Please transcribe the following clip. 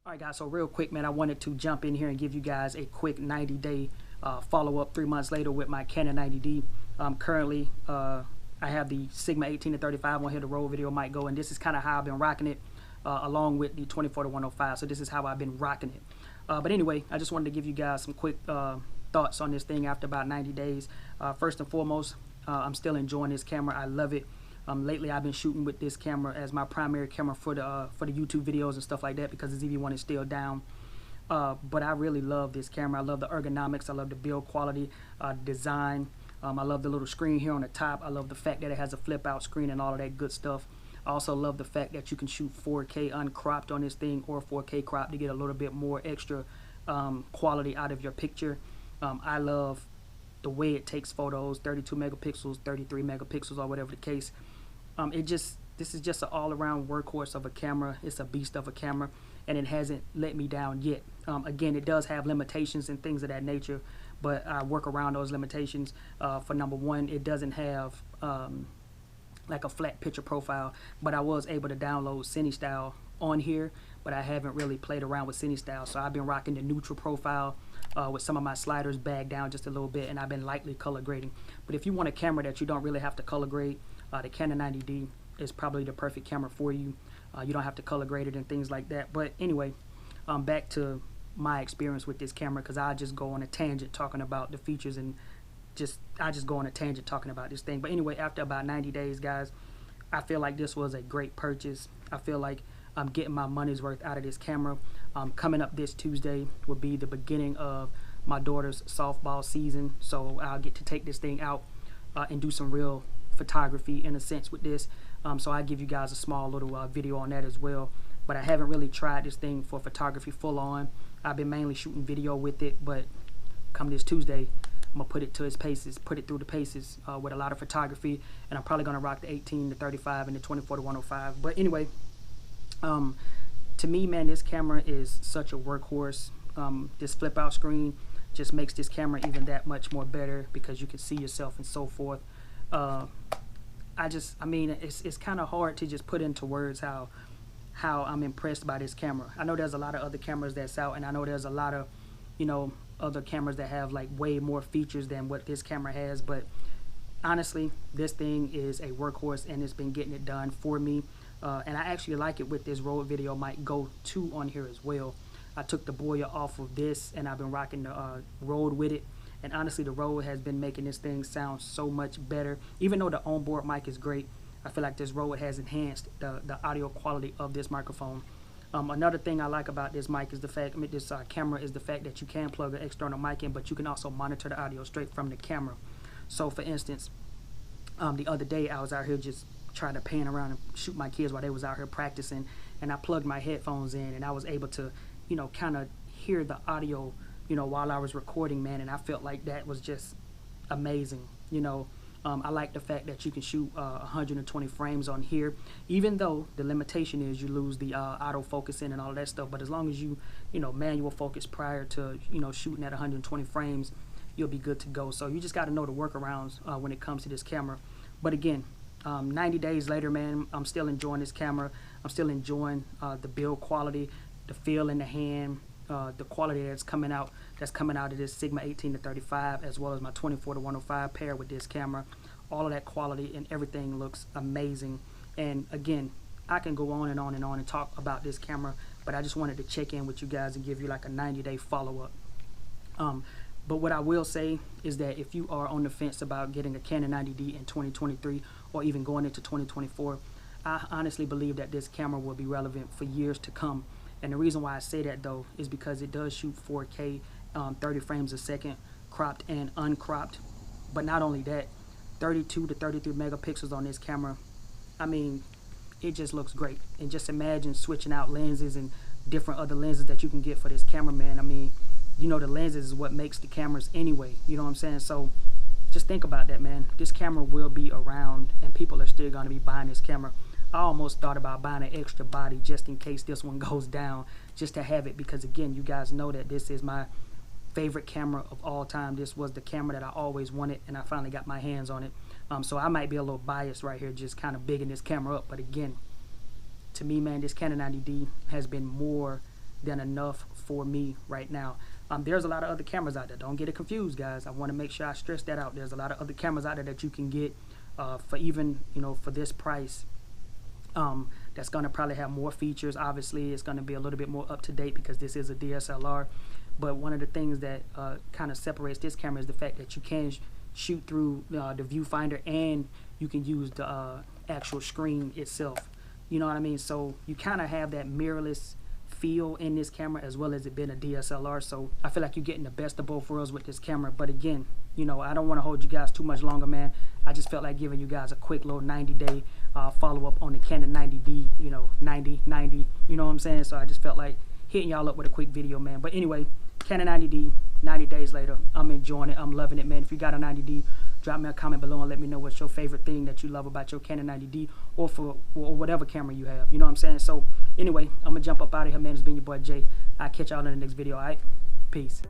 Alright guys, so real quick man, I wanted to jump in here and give you guys a quick 90-day follow-up 3 months later with my Canon 90D. Currently, I have the Sigma 18-35 on here, the roll video might go, and this is kind of how I've been rocking it along with the 24-105, so this is how I've been rocking it. But anyway, I just wanted to give you guys some quick thoughts on this thing after about 90 days. First and foremost, I'm still enjoying this camera. I love it. Lately I've been shooting with this camera as my primary camera for the YouTube videos and stuff like that because the ZV-1 is still down. But I really love this camera. I love the ergonomics. I love the build quality, design. I love the little screen here on the top. I love the fact that it has a flip out screen and all of that good stuff. I also love the fact that you can shoot 4K uncropped on this thing or 4K cropped to get a little bit more extra quality out of your picture. I love the way it takes photos, 32 megapixels, 33 megapixels, or whatever the case. This is just an all-around workhorse of a camera. It's a beast of a camera, and it hasn't let me down yet. Again, it does have limitations and things of that nature, but I work around those limitations. For number one, it doesn't have like a flat picture profile, but I was able to download Cine Style on here, but I haven't really played around with Cine Style, so I've been rocking the neutral profile with some of my sliders bagged down just a little bit, and I've been lightly color grading. But if you want a camera that you don't really have to color grade, the Canon 90D is probably the perfect camera for you. You don't have to color grade it and things like that. But anyway, back to my experience with this camera, because I just go on a tangent talking about the features, and I just go on a tangent talking about this thing. But anyway, after about 90 days, guys, I feel like this was a great purchase. I feel like I'm getting my money's worth out of this camera. Coming up this Tuesday will be the beginning of my daughter's softball season, so I'll get to take this thing out and do some real photography in a sense with this. So I give you guys a small little video on that as well. But I haven't really tried this thing for photography full on. I've been mainly shooting video with it, but come this Tuesday, I'm gonna put it to its paces, put it through the paces with a lot of photography, and I'm probably gonna rock the 18-35 and the 24-105. But anyway, to me, man, this camera is such a workhorse. This flip out screen just makes this camera even that much more better because you can see yourself and so forth. I mean, it's kind of hard to just put into words how I'm impressed by this camera. I know there's a lot of other cameras that's out, and I know there's a lot of, you know, other cameras that have like way more features than what this camera has, but honestly, this thing is a workhorse, and it's been getting it done for me. And I actually like it with this Rode Video Mic Go 2 on here as well. I took the Boya off of this, and I've been rocking the Rode with it. And honestly, the Rode has been making this thing sound so much better. Even though the onboard mic is great, I feel like this Rode has enhanced the audio quality of this microphone. Another thing I like about this mic is the fact, this camera, is the fact that you can plug an external mic in, but you can also monitor the audio straight from the camera. So for instance, the other day I was out here just trying to pan around and shoot my kids while they was out here practicing, and I plugged my headphones in, and I was able to, you know, kind of hear the audio, you know, while I was recording, man, and I felt like that was just amazing. You know, I like the fact that you can shoot 120 frames on here, even though the limitation is you lose the auto focusing and all that stuff. But as long as you know, manual focus prior to, you know, shooting at 120 frames, you'll be good to go. So you just got to know the workarounds when it comes to this camera. But again, 90 days later, man, I'm still enjoying this camera. I'm still enjoying the build quality, the feel in the hand, the quality that's coming out of this Sigma 18-35, as well as my 24-105 paired with this camera. All of that quality and everything looks amazing. And again, I can go on and on and on and talk about this camera, but I just wanted to check in with you guys and give you like a 90-day follow-up. But what I will say is that if you are on the fence about getting a Canon 90D in 2023 or even going into 2024, I honestly believe that this camera will be relevant for years to come. And the reason why I say that, though, is because it does shoot 4K, 30 frames a second, cropped and uncropped. But not only that, 32 to 33 megapixels on this camera. I mean, it just looks great. And just imagine switching out lenses and different other lenses that you can get for this camera, man. I mean, you know, the lenses is what makes the cameras anyway. You know what I'm saying? So just think about that, man. This camera will be around, and people are still going to be buying this camera. I almost thought about buying an extra body just in case this one goes down, just to have it, because again, you guys know that this is my favorite camera of all time. This was the camera that I always wanted, and I finally got my hands on it. So I might be a little biased right here, just kind of bigging this camera up. But again, to me, man, this Canon 90D has been more than enough for me right now. There's a lot of other cameras out there. Don't get it confused, guys. I want to make sure I stress that out. There's a lot of other cameras out there that you can get for even, for this price. That's going to probably have more features. Obviously, it's going to be a little bit more up to date because this is a DSLR. But one of the things that kind of separates this camera is the fact that you can shoot through the viewfinder, and you can use the actual screen itself. You know what I mean? So you kind of have that mirrorless feel in this camera, as well as it being a DSLR. So I feel like you're getting the best of both worlds with this camera. But again, I don't want to hold you guys too much longer, man. I just felt like giving you guys a quick little 90-day follow-up on the Canon 90D, 90, you know what I'm saying? So I just felt like hitting y'all up with a quick video, man. But anyway, Canon 90D, 90 days later, I'm enjoying it. I'm loving it, man. If you got a 90D, drop me a comment below and let me know what's your favorite thing that you love about your Canon 90D, or whatever camera you have. You know what I'm saying? So anyway, I'm going to jump up out of here, man. It's been your boy Jay. I'll catch y'all in the next video, all right? Peace.